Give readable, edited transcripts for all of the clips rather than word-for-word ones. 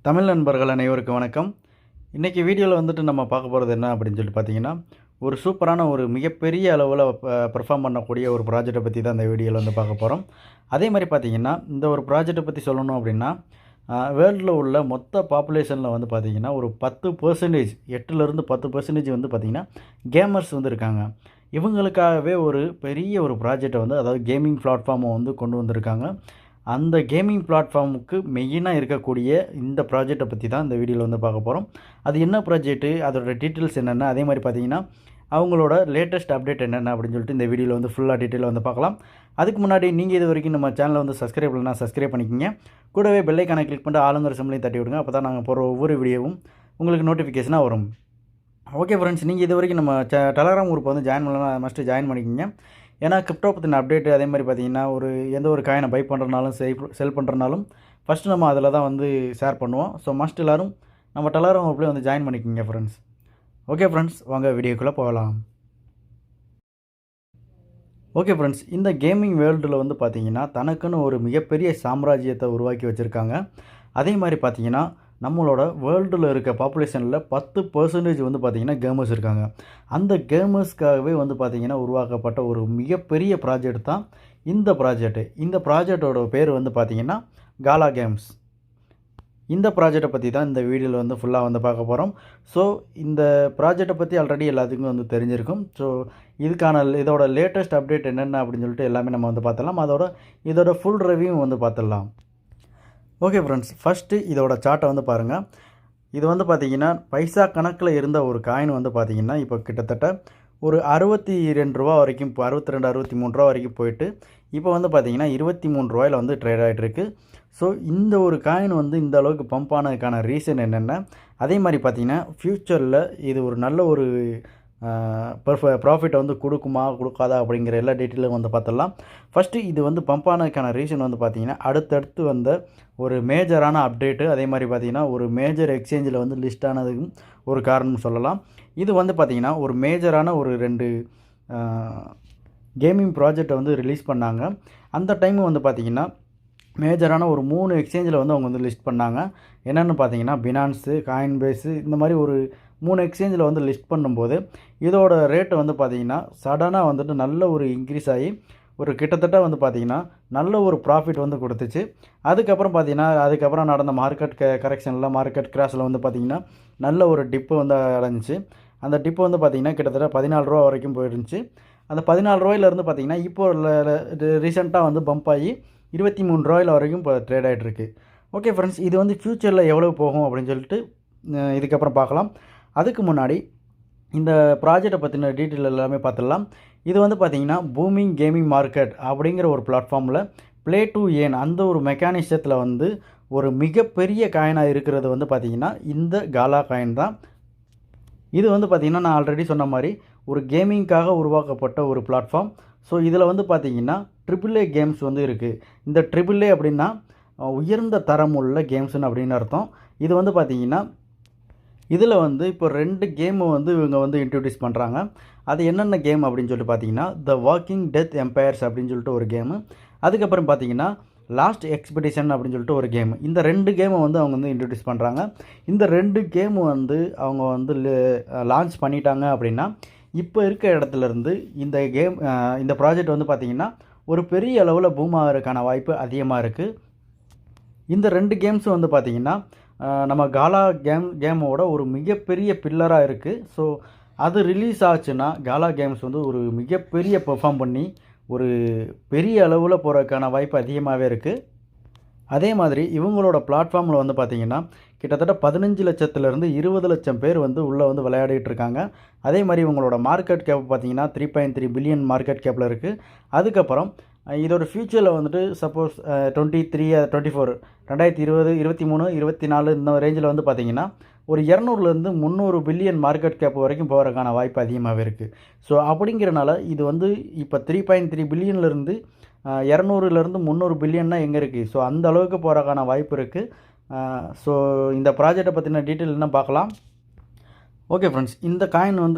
தமிழ் நண்பர்கள் அனைவருக்கும் வணக்கம். இன்றைக்கி வீடியோவில் வந்துட்டு நம்ம பார்க்க போகிறது என்ன அப்படின்னு சொல்லிட்டு பார்த்தீங்கன்னா, ஒரு சூப்பரான ஒரு மிகப்பெரிய அளவில் பெர்ஃபார்ம் பண்ணக்கூடிய ஒரு ப்ராஜெக்ட்டை பற்றி தான் இந்த வீடியோவில் வந்து பார்க்க போகிறோம். அதே மாதிரி பார்த்தீங்கன்னா, இந்த ஒரு ப்ராஜெக்ட்டை பற்றி சொல்லணும் அப்படின்னா, வேர்ல்டில் உள்ள மொத்த பாப்புலேஷனில் வந்து பார்த்தீங்கன்னா, ஒரு 10% 8லேருந்து 10% வந்து பார்த்தீங்கன்னா, கேமர்ஸ் வந்து இருக்காங்க. இவங்களுக்காகவே ஒரு பெரிய ஒரு ப்ராஜெக்ட்டை வந்து அதாவது கேமிங் பிளாட்ஃபார்மை வந்து கொண்டு வந்திருக்காங்க. அந்த கேமிங் பிளாட்ஃபார்முக்கு மெயினாக இருக்கக்கூடிய இந்த ப்ராஜெக்ட்டை பற்றி தான் இந்த வீடியோவில் வந்து பார்க்க போகிறோம். அது என்ன ப்ராஜெக்ட்டு, அதோட டீட்டெயில்ஸ் என்னென்ன, அதே மாதிரி பார்த்தீங்கன்னா அவங்களோட லேட்டஸ்ட் அப்டேட் என்னென்ன அப்படின்னு சொல்லிட்டு இந்த வீடியோவில் வந்து ஃபுல்லாக டீட்டெயிலாக வந்து பார்க்கலாம். அதுக்கு முன்னாடி நீங்கள் இது வரைக்கும் நம்ம சேனலை வந்து சப்ஸ்கிரைப் பண்ணலாம், சப்ஸ்கிரைப் பண்ணிக்கோங்க. கூடவே பெல் ஐக்கானை கிளிக் பண்ணிட்டு ஆளுங்கிற சிம்லையும் தட்டி விடுங்க. அப்போ தான் நாங்கள் போகிற ஒவ்வொரு வீடியோவும் உங்களுக்கு நோட்டிஃபிகேஷனாக வரும். ஓகே ஃப்ரெண்ட்ஸ், நீங்கள் இது வரைக்கும் நம்ம டெலகிராம் குரூப் வந்து ஜாயின் பண்ணலாம், மஸ்ட்டு ஜாயின் பண்ணிக்கோங்க. ஏன்னா கிரிப்டோ பற்றின அப்டேட்டு அதே மாதிரி பார்த்தீங்கன்னா எந்த ஒரு காயினை பை பண்ணுறனாலும் செல் பண்ணுறனாலும் ஃபஸ்ட்டு நம்ம அதில் தான் வந்து ஷேர் பண்ணுவோம். ஸோ மஸ்ட் எல்லோரும் நம்ம டெலகிராம் குரூப்லேயே வந்து ஜாயின் பண்ணிக்கோங்க ஃப்ரெண்ட்ஸ். ஓகே ஃப்ரெண்ட்ஸ், வாங்க வீடியோக்குள்ளே போகலாம். ஓகே ஃப்ரெண்ட்ஸ், இந்த கேமிங் வேர்ல்டில் வந்து பார்த்திங்கன்னா தனக்குன்னு ஒரு மிகப்பெரிய சாம்ராஜ்யத்தை உருவாக்கி வச்சுருக்காங்க. அதே மாதிரி பார்த்திங்கன்னா நம்மளோட வேர்ல்டில் இருக்க பாப்புலேஷனில் 10% வந்து பார்த்திங்கன்னா கேமர்ஸ் இருக்காங்க. அந்த கேமர்ஸ்க்காகவே வந்து பார்த்திங்கன்னா உருவாக்கப்பட்ட ஒரு மிகப்பெரிய ப்ராஜெக்ட் தான் இந்த ப்ராஜெக்ட்டு. இந்த ப்ராஜெக்டோட பேர் வந்து பார்த்திங்கன்னா காலா கேம்ஸ். இந்த ப்ராஜெக்டை பற்றி தான் இந்த வீடியோவில் வந்து ஃபுல்லாக வந்து பார்க்க போகிறோம். ஸோ இந்த ப்ராஜெக்டை பற்றி ஆல்ரெடி எல்லாத்துக்கும் வந்து தெரிஞ்சிருக்கும். ஸோ இதோட லேட்டஸ்ட் அப்டேட் என்னென்ன அப்படின்னு சொல்லிட்டு எல்லாமே நம்ம வந்து பார்த்துடலாம். இதோட ஃபுல் ரிவ்யூ வந்து பார்த்துடலாம். ஓகே ஃப்ரெண்ட்ஸ், ஃபஸ்ட்டு இதோட சார்ட்டை வந்து பாருங்கள். இது வந்து பார்த்திங்கன்னா பைசா கணக்கில் இருந்த ஒரு காயின் வந்து பார்த்திங்கன்னா இப்போ கிட்டத்தட்ட ஒரு ₹62 வரைக்கும், இப்போ 62 63 வரைக்கும் போயிட்டு இப்போ வந்து பார்த்திங்கன்னா ₹23 வந்து ட்ரேட் ஆகிட்டுருக்கு. ஸோ இந்த ஒரு காயின் வந்து இந்த அளவுக்கு பம்ப் ஆனதுக்கான ரீசன் என்னென்ன, அதே மாதிரி பார்த்திங்கன்னா ஃப்யூச்சரில் இது ஒரு நல்ல ஒரு ப்ராஃபிட்டை வந்து கொடுக்குமா கொடுக்காதா அப்படிங்கிற எல்லா டீட்டெயிலும் வந்து பார்த்துடலாம். ஃபஸ்ட்டு இது வந்து பம்ப் ஆனதுக்கான ரீசன் வந்து பார்த்திங்கன்னா அடுத்தடுத்து வந்த ஒரு மேஜரான அப்டேட்டு, அதே மாதிரி பார்த்திங்கன்னா ஒரு மேஜர் எக்ஸ்சேஞ்சில் வந்து லிஸ்ட் ஆனதுக்கும் ஒரு காரணம் சொல்லலாம். இது வந்து பார்த்திங்கன்னா ஒரு மேஜரான ஒரு 2 கேமிங் ப்ராஜெக்டை வந்து ரிலீஸ் பண்ணாங்க. அந்த டைம் வந்து பார்த்திங்கன்னா மேஜரான ஒரு 3 எக்ஸ்சேஞ்சில் வந்து அவங்க வந்து லிஸ்ட் பண்ணாங்க. என்னென்னு பார்த்தீங்கன்னா பினான்ஸு, காயின்பேஸு, இந்த மாதிரி ஒரு 3 எக்ஸ்சேஞ்சில் வந்து லிஸ்ட் பண்ணும்போது இதோட ரேட்டு வந்து பார்த்திங்கன்னா சடனாக வந்துட்டு நல்ல ஒரு இன்க்ரீஸ் ஆகி ஒரு கிட்டத்தட்ட வந்து பார்த்திங்கன்னா நல்ல ஒரு ப்ராஃபிட் வந்து கொடுத்துச்சு. அதுக்கப்புறம் நடந்த மார்க்கெட் கரெக்ஷனில், மார்க்கெட் கிராஷில் வந்து பார்த்திங்கன்னா நல்ல ஒரு டிப்பு வந்து அடைஞ்சிச்சு. அந்த டிப்பு வந்து பார்த்திங்கன்னா கிட்டத்தட்ட ₹14 வரைக்கும் போயிருந்துச்சு. அந்த ₹14 பார்த்திங்கன்னா இப்போ ரீசெண்டாக வந்து பம்ப் ஆகி ₹23 வரைக்கும் இப்போ ட்ரேட் ஆகிட்டுருக்கு. ஓகே ஃப்ரெண்ட்ஸ், இது வந்து ஃப்யூச்சரில் எவ்வளோ போகும் அப்படின்னு சொல்லிட்டு இதுக்கப்புறம் பார்க்கலாம். அதுக்கு முன்னாடி இந்த ப்ராஜெக்டை பற்றின டீட்டெயில் எல்லாமே பார்த்துடலாம். இது வந்து பார்த்திங்கன்னா பூமிங் கேமிங் மார்க்கெட் அப்படிங்கிற ஒரு பிளாட்ஃபார்மில் ப்ளே டு ஏர்ன் அந்த ஒரு மெக்கானிசத்தில் வந்து ஒரு மிகப்பெரிய காயினாக இருக்கிறது வந்து பார்த்திங்கன்னா இந்த காலா காயின் தான். இது வந்து பார்த்திங்கன்னா நான் ஆல்ரெடி சொன்ன மாதிரி ஒரு கேமிங்காக உருவாக்கப்பட்ட ஒரு பிளாட்ஃபார்ம். ஸோ இதில் வந்து பார்த்திங்கன்னா AAA கேம்ஸ் வந்து இருக்குது. இந்த AAA அப்படின்னா உயர்ந்த தரம் உள்ள கேம்ஸ்னு அப்படின்னு அர்த்தம். இது வந்து பார்த்திங்கன்னா இதில் வந்து இப்போ 2 கேமு வந்து இவங்க வந்து இன்ட்ரடியூஸ் பண்ணுறாங்க. அது என்னென்ன கேம் அப்படின்னு சொல்லிட்டு பார்த்தீங்கன்னா த வாக்கிங் டெத் எம்பையர்ஸ் அப்படின்னு சொல்லிட்டு ஒரு கேமு, அதுக்கப்புறம் பார்த்தீங்கன்னா லாஸ்ட் எக்ஸ்பெடிஷன் அப்படின்னு சொல்லிட்டு ஒரு கேமு. இந்த 2 கேமை வந்து அவங்க வந்து இன்ட்ரடியூஸ் பண்ணுறாங்க. இந்த 2 கேமு வந்து அவங்க வந்து லான்ச் பண்ணிட்டாங்க அப்படின்னா இப்போ இருக்க இடத்துலேருந்து இந்த ப்ராஜெக்ட் வந்து பார்த்திங்கன்னா ஒரு பெரிய அளவில் பூம் ஆகிறதுக்கான வாய்ப்பு அதிகமாக இருக்குது. இந்த 2 கேம்ஸும் வந்து பார்த்திங்கன்னா நம்ம காலா கேமோட ஒரு மிகப்பெரிய பில்லராக இருக்குது. ஸோ அது ரிலீஸ் ஆச்சுன்னா காலா கேம்ஸ் வந்து ஒரு மிகப்பெரிய பெர்ஃபார்ம் பண்ணி ஒரு பெரிய அளவில் போகிறதுக்கான வாய்ப்பு அதிகமாகவே இருக்குது. அதே மாதிரி இவங்களோட பிளாட்ஃபார்மில் வந்து பார்த்திங்கன்னா கிட்டத்தட்ட 15 லட்சத்துலேருந்து 20 லட்சம் பேர் வந்து உள்ளே வந்து விளையாடிட்டு இருக்காங்க. அதே மாதிரி இவங்களோட மார்க்கெட் கேப் பார்த்திங்கன்னா 3.3 பில்லியன் மார்க்கெட் கேப்பில் இருக்குது. அதுக்கப்புறம் இதோட ஃப்யூச்சரில் வந்துட்டு சப்போஸ் 23 24 2020 23 24 இந்த ரேஞ்சில் வந்து பார்த்திங்கன்னா ஒரு 200லேருந்து 300 பில்லியன் மார்க்கெட் கேப் வரைக்கும் போகிறதுக்கான வாய்ப்பு அதிகமாகவே இருக்குது. ஸோ அப்படிங்கிறனால இது வந்து இப்போ 3.3 பில்லியன்லேருந்து 200லேருந்து 300 பில்லியன்னா எங்கே இருக்குது? ஸோ அந்த அளவுக்கு போகிறதுக்கான வாய்ப்பு இருக்குது. ஸோ இந்த ப்ராஜெக்டை பற்றின டீட்டெயில் என்ன பார்க்கலாம். ஓகே ஃப்ரெண்ட்ஸ், இந்த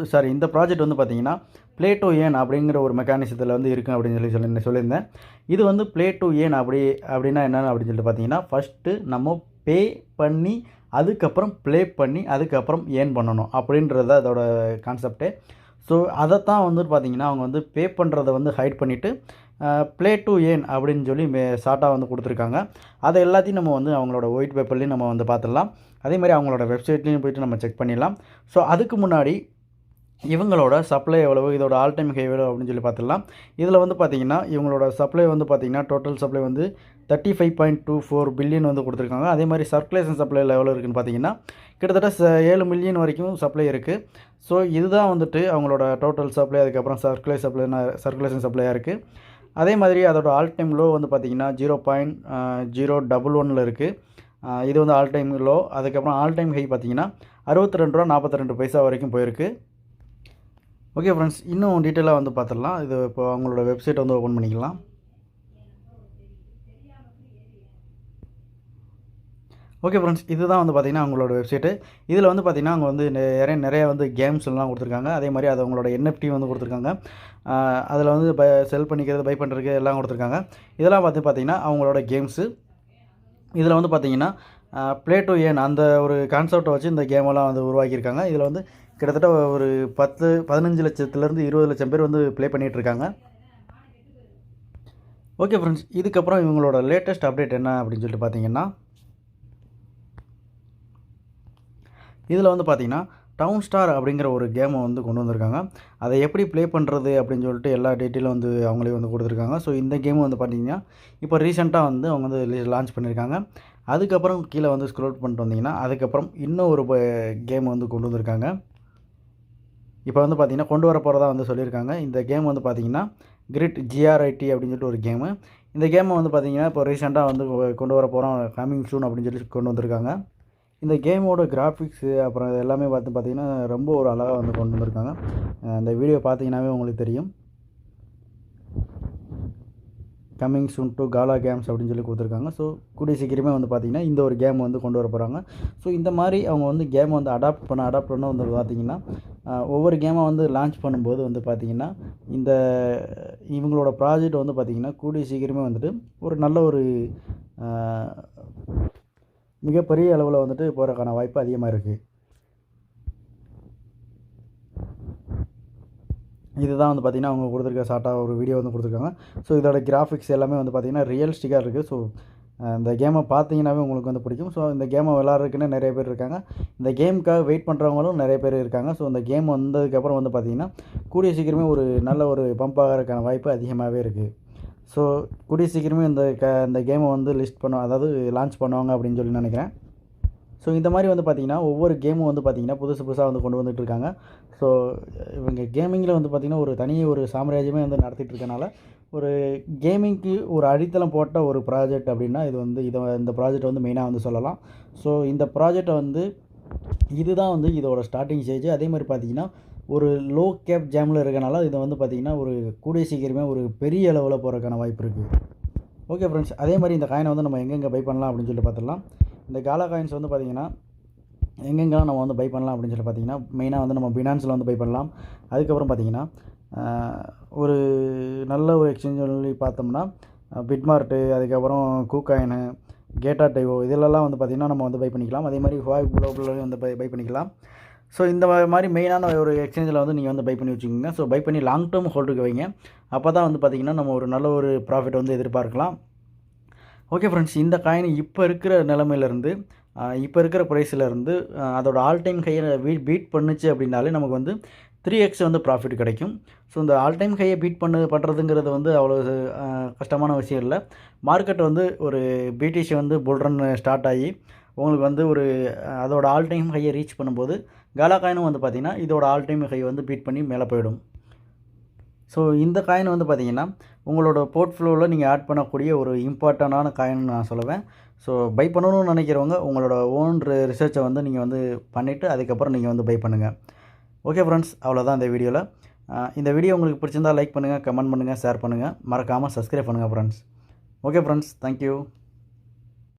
ப்ராஜெக்ட் வந்து பார்த்திங்கன்னா ப்ளே டு ஏர்ன் அப்படிங்கிற ஒரு மெக்கானிசத்தில் வந்து இருக்குது அப்படின்னு சொல்லியிருந்தேன். இது வந்து ப்ளே டு ஏர்ன் அப்படின்னா என்னென்னு அப்படின்னு சொல்லிட்டு பார்த்தீங்கன்னா ஃபஸ்ட்டு நம்ம பே பண்ணி அதுக்கப்புறம் ப்ளே பண்ணி அதுக்கப்புறம் ஏர்ன் பண்ணணும் அப்படின்றது தான் அதோட கான்செப்டே. ஸோ அதைத்தான் வந்து பார்த்திங்கன்னா அவங்க வந்து பே பண்ணுறத வந்து ஹைட் பண்ணிவிட்டு ப்ளே டு ஏர்ன் அப்படின்னு சொல்லி ஷார்ட்டாக வந்து கொடுத்துருக்காங்க. அதை எல்லாத்தையும் நம்ம வந்து அவங்களோட ஒயிட் பேப்பர்லேயும் நம்ம வந்து பார்த்துடலாம். அதே மாதிரி அவங்களோட வெப்சைட்லேயும் போய்ட்டு நம்ம செக் பண்ணிடலாம். ஸோ அதுக்கு முன்னாடி இவங்களோட சப்ளை எவ்வளவு, இதோட ஆல் டைம் ஹை எவ்வளோ அப்படின்னு சொல்லி பார்த்துடலாம். இதில் வந்து பார்த்திங்கன்னா இவங்களோட சப்ளை வந்து பார்த்திங்கன்னா டோட்டல் சப்ளை வந்து 35.24 பில்லியன் வந்து கொடுத்துருக்காங்க. அதே மாதிரி சர்க்குலேஷன் சப்ளையில் எவ்வளோ இருக்குதுன்னு பார்த்தீங்கன்னா கிட்டத்தட்ட 7 மில்லியன் வரைக்கும் சப்ளை இருக்குது. ஸோ இதுதான் வந்துட்டு அவங்களோட டோட்டல் சப்ளை. அதுக்கப்புறம் சர்க்குலேஷன் சப்ளையாக இருக்குது. அதே மாதிரி அதோட ஆல் டைம் லோ வந்து பார்த்திங்கன்னா 0.011 இருக்குது. இது வந்து ஆல் டைம் லோ. அதுக்கப்புறம் ஆல் டைம் ஹை பார்த்திங்கன்னா ₹62.42 வரைக்கும் போயிருக்கு. ஓகே ஃப்ரெண்ட்ஸ், இன்னும் டீட்டெயிலாக வந்து பார்த்துடலாம். இது இப்போ அவங்களோட வெப்சைட் வந்து ஓப்பன் பண்ணிக்கலாம். ஓகே ஃப்ரெண்ட்ஸ், இதுதான் வந்து பார்த்திங்கன்னா அவங்களோட வெப்சைட்டு. இதில் வந்து பார்த்திங்கன்னா அவங்க வந்து நிறைய வந்து கேம்ஸ் எல்லாம் கொடுத்துருக்காங்க. அதே மாதிரி அது அவங்களோட NFT வந்து கொடுத்துருக்காங்க. அதில் வந்து செல் பண்ணிக்கிறது, பை பண்ணுறதுக்கு எல்லாம் கொடுத்துருக்காங்க. இதெல்லாம் பார்த்திங்கன்னா அவங்களோட கேம்ஸு. இதில் வந்து பார்த்திங்கன்னா ப்ளே டு ஏர்ன் அந்த ஒரு கான்செப்டை வச்சு இந்த கேமெல்லாம் வந்து உருவாக்கியிருக்காங்க. இதில் வந்து கிட்டத்தட்ட ஒரு 15 லட்சத்துலேருந்து 20 லட்சம் பேர் வந்து ப்ளே பண்ணிகிட்ருக்காங்க. ஓகே ஃப்ரெண்ட்ஸ், இதுக்கப்புறம் இவங்களோட லேட்டஸ்ட் அப்டேட் என்ன அப்படின்னு சொல்லிட்டு பார்த்தீங்கன்னா இதில் வந்து பார்த்திங்கன்னா டவுன் ஸ்டார் அப்படிங்கிற ஒரு கேமை வந்து கொண்டு வந்திருக்காங்க. அதை எப்படி ப்ளே பண்ணுறது அப்படின்னு சொல்லிட்டு எல்லா டீட்டெயிலும் வந்து அவங்களே வந்து கொடுத்துருக்காங்க. ஸோ இந்த கேம் வந்து பார்த்திங்கன்னா இப்போ ரீசெண்டாக வந்து அவங்க வந்து லான்ச் பண்ணியிருக்காங்க. அதுக்கப்புறம் கீழே வந்து ஸ்க்ரோல் பண்ணிட்டு வந்தீங்கன்னா அதுக்கப்புறம் இன்னும் ஒரு கேம் வந்து கொண்டு வந்திருக்காங்க. இப்போ வந்து பார்த்திங்கன்னா கொண்டு வர போகிறதா வந்து சொல்லியிருக்காங்க. இந்த கேம் வந்து பார்த்திங்கன்னா GRIT அப்படின்னு சொல்லிட்டு ஒரு கேமு. இந்த கேமை வந்து பார்த்திங்கன்னா இப்போ ரீசெண்டாக வந்து கொண்டு வர போகிறோம், கம்மிங் சூன் அப்படின்னு சொல்லி கொண்டு வந்திருக்காங்க. இந்த கேமோட கிராஃபிக்ஸு அப்புறம் எல்லாமே பார்த்திங்கன்னா ரொம்ப ஒரு அழகாக வந்து கொண்டு வந்திருக்காங்க. இந்த வீடியோ பார்த்தீங்கன்னாவே உங்களுக்கு தெரியும். Coming soon to GALA Games அப்படின்னு சொல்லி கொடுத்துருக்காங்க. ஸோ கூடிய சீக்கிரமே வந்து பார்த்திங்கன்னா இந்த ஒரு கேம் வந்து கொண்டு வர போகிறாங்க. ஸோ இந்த மாதிரி அவங்க வந்து கேமை வந்து அடாப்ட் பண்ண வந்து பார்த்திங்கன்னா ஒவ்வொரு கேமை வந்து லான்ச் பண்ணும்போது வந்து பார்த்திங்கன்னா இந்த இவங்களோட ப்ராஜெக்ட் வந்து பார்த்திங்கன்னா கூடிய சீக்கிரமே வந்துட்டு ஒரு நல்ல ஒரு மிகப்பெரிய அளவில் வந்துட்டு போகிறதுக்கான வாய்ப்பு அதிகமாக இருக்குது. இதுதான் வந்து பார்த்திங்கன்னா அவங்க கொடுத்துருக்க ஷார்ட்டாக ஒரு வீடியோ வந்து கொடுத்துருக்காங்க. ஸோ இதோட கிராஃபிக்ஸ் எல்லாமே வந்து பார்த்திங்கன்னா ரியலிஸ்டிக்காக இருக்குது. ஸோ இந்த கேமை பார்த்தீங்கன்னாவே உங்களுக்கு வந்து பிடிக்கும். ஸோ இந்த கேமை விளாட்றதுக்குன்னு நிறைய பேர் இருக்காங்க. இந்த கேமுக்காக வெயிட் பண்ணுறவங்களும் நிறைய பேர் இருக்காங்க. ஸோ இந்த கேம் வந்ததுக்கப்புறம் வந்து பார்த்திங்கன்னா கூடிய சீக்கிரமே ஒரு நல்ல ஒரு பம்ப் ஆகிறதுக்கான வாய்ப்பு அதிகமாகவே இருக்குது. ஸோ கூடிய சீக்கிரமே இந்த கேமை வந்து அதாவது லான்ச் பண்ணுவாங்க அப்படின்னு சொல்லி நினைக்கிறேன். ஸோ இந்த மாதிரி வந்து பார்த்திங்கன்னா ஒவ்வொரு கேமும் வந்து பார்த்திங்கன்னா புதுசாக வந்து கொண்டு வந்துட்டு இருக்காங்க. ஸோ இவங்க கேமிங்கில் வந்து பார்த்திங்கன்னா ஒரு தனி ஒரு சாம்ராஜ்யமே வந்து நடத்திட்டு இருக்கனால ஒரு கேமிங்க்கு ஒரு அடித்தளம் போட்ட ஒரு ப்ராஜெக்ட் அப்படின்னா இந்த ப்ராஜெக்ட் வந்து மெயினாக வந்து சொல்லலாம். ஸோ இந்த ப்ராஜெக்டை வந்து இதுதான் வந்து இதோட ஸ்டார்டிங் ஸ்டேஜ். அதே மாதிரி பார்த்திங்கன்னா ஒரு லோ கேப் ஜாமில் இருக்கனால இதை வந்து பார்த்திங்கன்னா ஒரு கூடிய சீக்கிரமே ஒரு பெரிய அளவில் போகிறதுக்கான வாய்ப்பு இருக்குது. ஓகே ஃப்ரெண்ட்ஸ், அதே மாதிரி இந்த காயினை வந்து நம்ம எங்கெங்கே பை பண்ணலாம் அப்படின்னு சொல்லி பார்த்துடலாம். இந்த GALA காயின்ஸ் வந்து பார்த்திங்கன்னா எங்கெங்கெல்லாம் நம்ம வந்து பை பண்ணலாம் அப்படின்னு சொல்லி பார்த்திங்கன்னா மெயினாக வந்து நம்ம பினான்ஸில் வந்து பை பண்ணலாம். அதுக்கப்புறம் பார்த்திங்கன்னா ஒரு நல்ல ஒரு எக்ஸ்சேஞ்ச் சொல்லி பார்த்தோம்னா பிட்மார்ட்டு, அதுக்கப்புறம் கூகாயினு, கேட்டாடைவோ இதிலெல்லாம் வந்து பார்த்திங்கன்னா நம்ம வந்து பை பண்ணிக்கலாம். அதே மாதிரி ஹுவாய் குளோபல்லையும் வந்து பை பண்ணிக்கலாம். ஸோ இந்த மாதிரி மெயினான ஒரு எக்ஸ்சேஞ்சில் வந்து நீங்கள் வந்து பை பண்ணி வச்சுக்கோங்க. ஸோ பை பண்ணி லாங் டேர்ம் ஹோல்டுக்கு வைங்க. அப்போ தான் வந்து பார்த்திங்கன்னா நம்ம ஒரு நல்ல ஒரு ப்ராஃபிட் வந்து எதிர்பார்க்கலாம். ஓகே ஃப்ரெண்ட்ஸ், இந்த காயின் இப்போ இருக்கிற நிலமையிலேருந்து இப்போ இருக்கிற ப்ரைஸிலேருந்து அதோட ஆல் டைம் ஹையை பீட் பண்ணுச்சு அப்படின்னாலே நமக்கு வந்து 3x வந்து ப்ராஃபிட் கிடைக்கும். ஸோ இந்த ஆல் டைம் ஹையை பீட் பண்ணுறதுங்கிறது வந்து அவ்வளோ கஷ்டமான விஷயம் இல்லை. மார்க்கெட் வந்து ஒரு பிடிசி வந்து புல் ரன் ஸ்டார்ட் ஆகி உங்களுக்கு வந்து ஒரு அதோட ஆல் டைம் ஹையை ரீச் பண்ணும்போது GALA காயினும் வந்து பார்த்திங்கன்னா இதோட ஆல் டைம் ஹை வந்து பீட் பண்ணி மேலே போயிடும். ஸோ இந்த காயின் வந்து பார்த்திங்கன்னா உங்களோட போர்ட்ஃபோலியோவில் நீங்கள் ஆட் பண்ணக்கூடிய ஒரு இம்பார்ட்டண்டான காயின் நான் சொல்லுவேன். ஸோ பை பண்ணணும்னு நினைக்கிறவங்க உங்களோட ஓன் ரிசர்ச்சை வந்து நீங்கள் வந்து பண்ணிவிட்டு அதுக்கப்புறம் நீங்கள் வந்து பை பண்ணுங்கள். ஓகே ஃப்ரெண்ட்ஸ், அவ்வளோதான் இந்த வீடியோவில். இந்த வீடியோ உங்களுக்கு பிடிச்சிருந்தால் லைக் பண்ணுங்கள், கமெண்ட் பண்ணுங்கள், ஷேர் பண்ணுங்கள், மறக்காமல் சப்ஸ்கிரைப் பண்ணுங்கள் ஃப்ரெண்ட்ஸ். Okay friends, thank you.